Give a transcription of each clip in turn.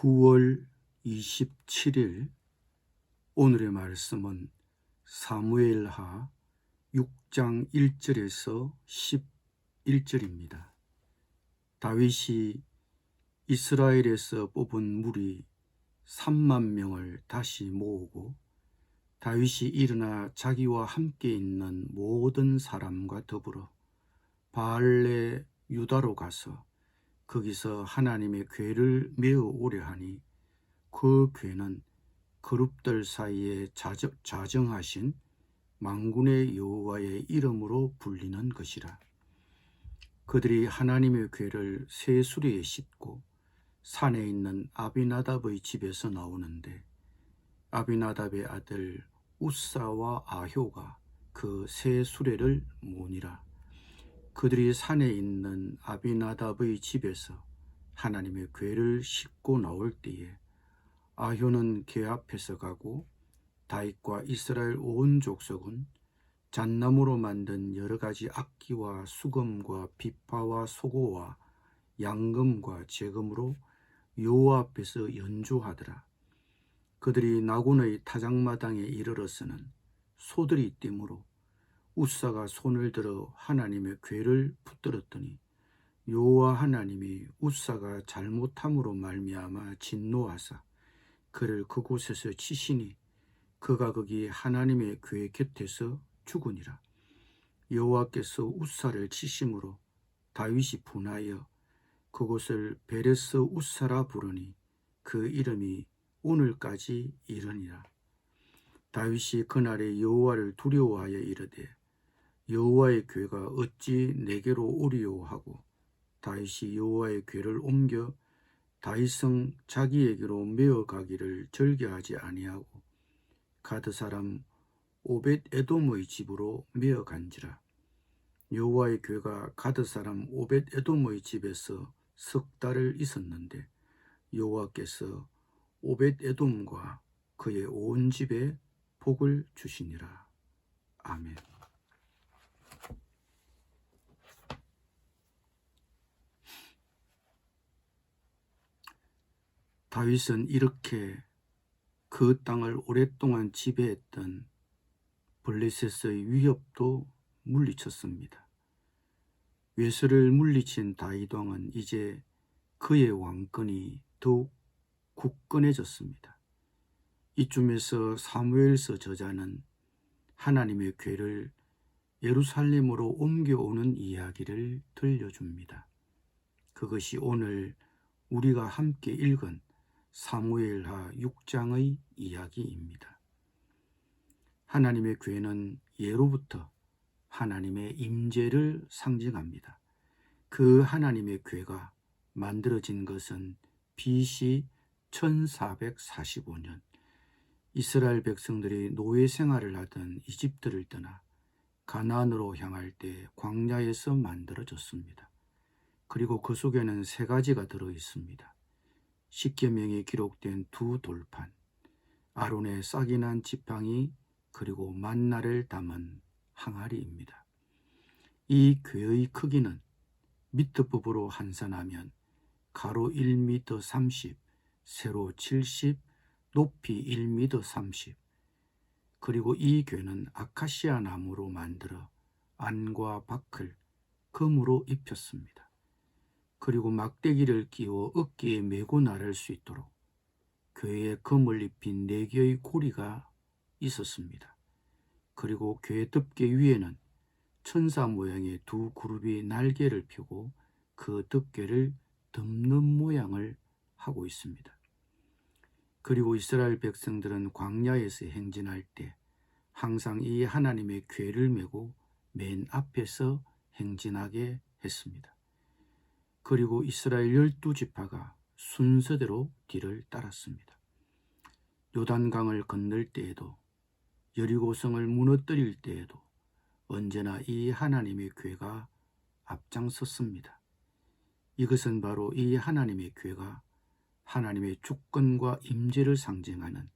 9월 27일 오늘의 말씀은 사무엘하 6장 1절에서 11절입니다. 다윗이 이스라엘에서 뽑은 무리 3만 명을 다시 모으고 다윗이 일어나 자기와 함께 있는 모든 사람과 더불어 바알레 유다로 가서 거기서 하나님의 궤를 메어 오려 하니 그 궤는 그룹들 사이에 자정하신 만군의 여호와의 이름으로 불리는 것이라. 그들이 하나님의 궤를 새 수레에 싣고 산에 있는 아비나답의 집에서 나오는데 아비나답의 아들 우사와 아효가 그 새 수레를 모니라. 그들이 산에 있는 아비나답의 집에서 하나님의 궤를 싣고 나올 때에 아효는 궤 앞에서 가고 다윗과 이스라엘 온 족속은 잣나무로 만든 여러 가지 악기와 수금과 비파와 소고와 양금과 제금으로 여호와 앞에서 연주하더라. 그들이 나군의 타작마당에 이르러서는 소들이 뛰므로 우사가 손을 들어 하나님의 궤를 붙들었더니 여호와 하나님이 우사가 잘못함으로 말미암아 진노하사 그를 그곳에서 치시니 그가 거기 하나님의 궤 곁에서 죽으니라. 여호와께서 우사를 치심으로 다윗이 분하여 그곳을 베레스 우사라 부르니 그 이름이 오늘까지 이르니라. 다윗이 그날에 여호와를 두려워하여 이르되 여호와의 궤가 어찌 내게로 오리요 하고 다윗이 여호와의 궤를 옮겨 다윗성 자기에게로 메어 가기를 절개하지 아니하고 가드 사람 오벳 에돔의 집으로 메어 간지라. 여호와의 궤가 가드 사람 오벳 에돔의 집에서 석 달을 있었는데 여호와께서 오벳 에돔과 그의 온 집에 복을 주시니라. 아멘. 다윗은 이렇게 그 땅을 오랫동안 지배했던 블레셋의 위협도 물리쳤습니다. 외서를 물리친 다윗 왕은 이제 그의 왕권이 더욱 굳건해졌습니다. 이쯤에서 사무엘서 저자는 하나님의 궤를 예루살렘으로 옮겨오는 이야기를 들려줍니다. 그것이 오늘 우리가 함께 읽은 사무엘하 6장의 이야기입니다. 하나님의 궤는 예로부터 하나님의 임재를 상징합니다. 그 하나님의 궤가 만들어진 것은 BC 1445년 이스라엘 백성들이 노예 생활을 하던 이집트를 떠나 가나안으로 향할 때 광야에서 만들어졌습니다. 그리고 그 속에는 세 가지가 들어 있습니다. 십계명이 기록된 두 돌판, 아론의 싹이 난 지팡이, 그리고 만나를 담은 항아리입니다. 이 궤의 크기는 미터법으로 환산하면 가로 1m 30, 세로 70, 높이 1m 30. 그리고 이 궤는 아카시아 나무로 만들어 안과 밖을 금으로 입혔습니다. 그리고 막대기를 끼워 어깨에 메고 나를 수 있도록 궤에 금을 입힌 4개의 고리가 있었습니다. 그리고 궤 덮개 위에는 천사 모양의 두 그룹이 날개를 펴고 그 덮개를 덮는 모양을 하고 있습니다. 그리고 이스라엘 백성들은 광야에서 행진할 때 항상 이 하나님의 궤를 메고 맨 앞에서 행진하게 했습니다. 그리고 이스라엘 12지파가 순서대로 뒤를 따랐습니다. 요단강을 건널 때에도 여리고성을 무너뜨릴 때에도 언제나 이 하나님의 궤가 앞장섰습니다. 이것은 바로 이 하나님의 궤가 하나님의 주권과 임재를 상징하는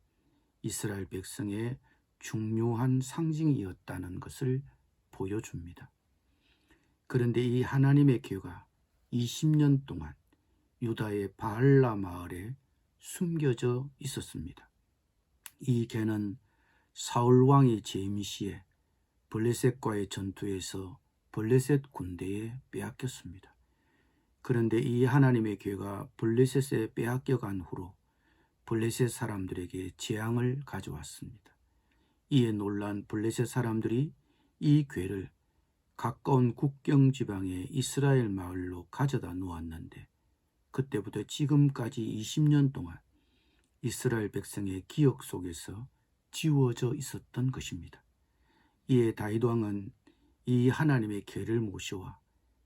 이스라엘 백성의 중요한 상징이었다는 것을 보여줍니다. 그런데 이 하나님의 궤가 20년 동안 유다의 바알라 마을에 숨겨져 있었습니다. 이 개는 사울 왕이 재임 시에 블레셋과의 전투에서 블레셋 군대에 빼앗겼습니다. 그런데 이 하나님의 개가 블레셋에 빼앗겨간 후로 블레셋 사람들에게 재앙을 가져왔습니다. 이에 놀란 블레셋 사람들이 이 궤를 가까운 국경 지방의 이스라엘 마을로 가져다 놓았는데 그때부터 지금까지 20년 동안 이스라엘 백성의 기억 속에서 지워져 있었던 것입니다. 이에 다윗 왕은 이 하나님의 궤를 모셔와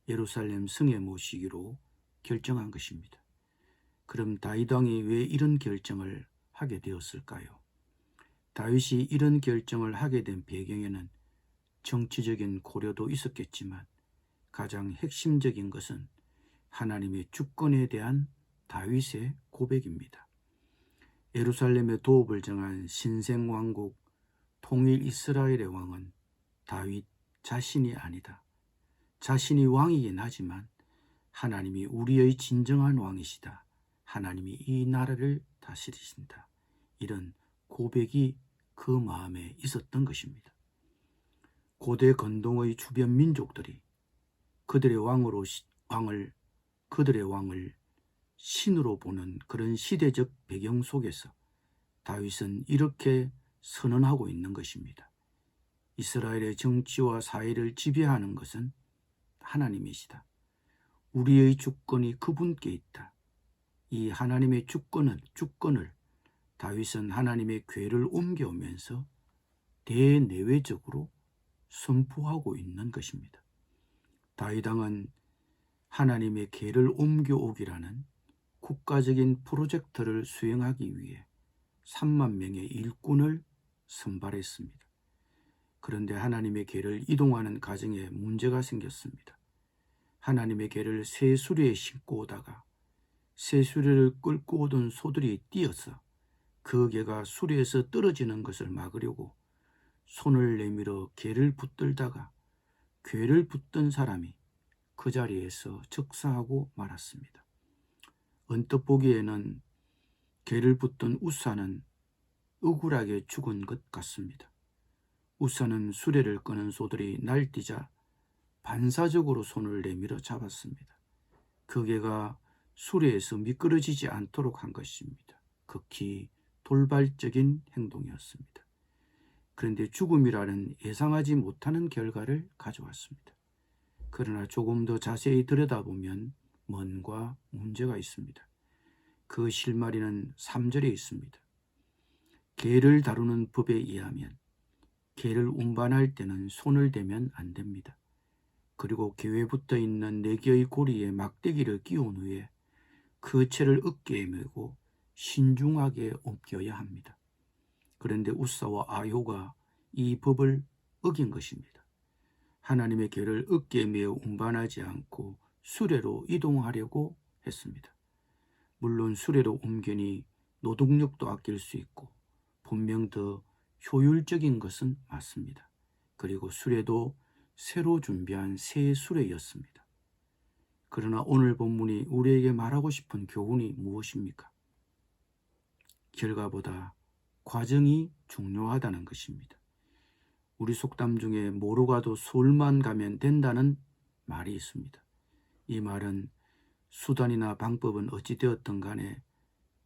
예루살렘 성에 모시기로 결정한 것입니다. 그럼 다윗 왕이 왜 이런 결정을 하게 되었을까요? 다윗이 이런 결정을 하게 된 배경에는 정치적인 고려도 있었겠지만 가장 핵심적인 것은 하나님의 주권에 대한 다윗의 고백입니다. 예루살렘의 도읍을 정한 신생왕국 통일 이스라엘의 왕은 다윗 자신이 아니다. 자신이 왕이긴 하지만 하나님이 우리의 진정한 왕이시다. 하나님이 이 나라를 다스리신다. 이런 고백이 그 마음에 있었던 것입니다. 고대 건동의 주변 민족들이 그들의 왕을 신으로 보는 그런 시대적 배경 속에서 다윗은 이렇게 선언하고 있는 것입니다. 이스라엘의 정치와 사회를 지배하는 것은 하나님이시다. 우리의 주권이 그분께 있다. 이 하나님의 주권을 다윗은 하나님의 궤를 옮겨오면서 대내외적으로 선포하고 있는 것입니다. 다윗 왕은 하나님의 궤를 옮겨오기라는 국가적인 프로젝트를 수행하기 위해 3만 명의 일꾼을 선발했습니다. 그런데 하나님의 궤를 이동하는 과정에 문제가 생겼습니다. 하나님의 궤를 새 수레에 싣고 오다가 새 수레를 끌고 오던 소들이 뛰어서 그 개가 수레에서 떨어지는 것을 막으려고 손을 내밀어 궤를 붙들다가 궤를 붙든 사람이 그 자리에서 즉사하고 말았습니다. 언뜻 보기에는 궤를 붙든 우사는 억울하게 죽은 것 같습니다. 우사는 수레를 끄는 소들이 날뛰자 반사적으로 손을 내밀어 잡았습니다. 그 개가 수레에서 미끄러지지 않도록 한 것입니다. 극히 돌발적인 행동이었습니다. 그런데 죽음이라는 예상하지 못하는 결과를 가져왔습니다. 그러나 조금 더 자세히 들여다보면 뭔가 문제가 있습니다. 그 실마리는 3절에 있습니다. 개를 다루는 법에 의하면 개를 운반할 때는 손을 대면 안 됩니다. 그리고 개에 붙어 있는 4개의 고리에 막대기를 끼운 후에 그 채를 어깨에 메고 신중하게 옮겨야 합니다. 그런데 우사와 아효가 이 법을 어긴 것입니다. 하나님의 궤를 어깨에 메어 운반하지 않고 수레로 이동하려고 했습니다. 물론 수레로 옮기니 노동력도 아낄 수 있고 분명 더 효율적인 것은 맞습니다. 그리고 수레도 새로 준비한 새 수레였습니다. 그러나 오늘 본문이 우리에게 말하고 싶은 교훈이 무엇입니까? 결과보다 과정이 중요하다는 것입니다. 우리 속담 중에 뭐로 가도 서울만 가면 된다는 말이 있습니다. 이 말은 수단이나 방법은 어찌되었든 간에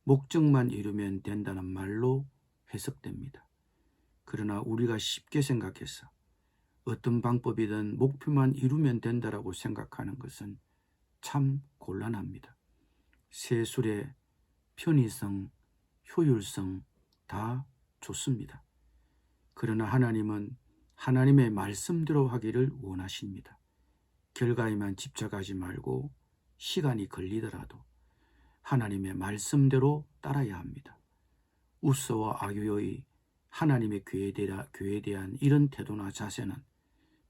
목적만 이루면 된다는 말로 해석됩니다. 그러나 우리가 쉽게 생각해서 어떤 방법이든 목표만 이루면 된다라고 생각하는 것은 참 곤란합니다. 세술의 편의성, 효율성 다 좋습니다. 그러나 하나님은 하나님의 말씀대로 하기를 원하십니다. 결과에만 집착하지 말고 시간이 걸리더라도 하나님의 말씀대로 따라야 합니다. 우스와 아유의 하나님의 교회에 대한 이런 태도나 자세는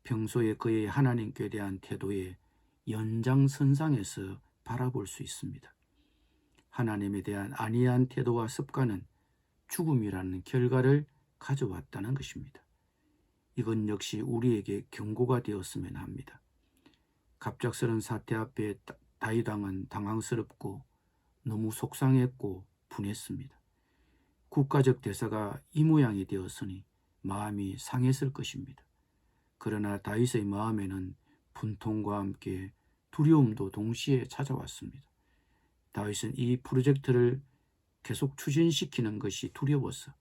평소에 그의 하나님께 대한 태도의 연장선상에서 바라볼 수 있습니다. 하나님에 대한 안이한 태도와 습관은 죽음이라는 결과를 가져왔다는 것입니다. 이건 역시 우리에게 경고가 되었으면 합니다. 갑작스런 사태 앞에 다윗 왕은 당황스럽고 너무 속상했고 분했습니다. 국가적 대사가 이 모양이 되었으니 마음이 상했을 것입니다. 그러나 다윗의 마음에는 분통과 함께 두려움도 동시에 찾아왔습니다. 다윗은 이 프로젝트를 계속 추진시키는 것이 두려워서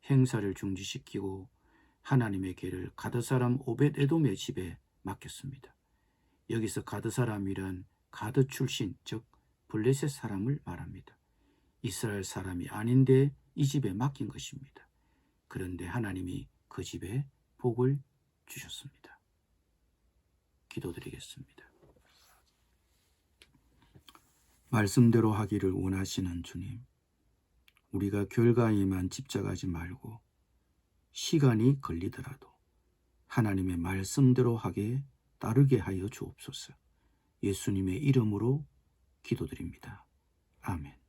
행사를 중지시키고 하나님의 궤를 가드 사람 오벳 에돔의 집에 맡겼습니다. 여기서 가드 사람이란 가드 출신, 즉 블레셋 사람을 말합니다. 이스라엘 사람이 아닌데 이 집에 맡긴 것입니다. 그런데 하나님이 그 집에 복을 주셨습니다. 기도드리겠습니다. 말씀대로 하기를 원하시는 주님, 우리가 결과에만 집착하지 말고 시간이 걸리더라도 하나님의 말씀대로 하게 따르게 하여 주옵소서. 예수님의 이름으로 기도드립니다. 아멘.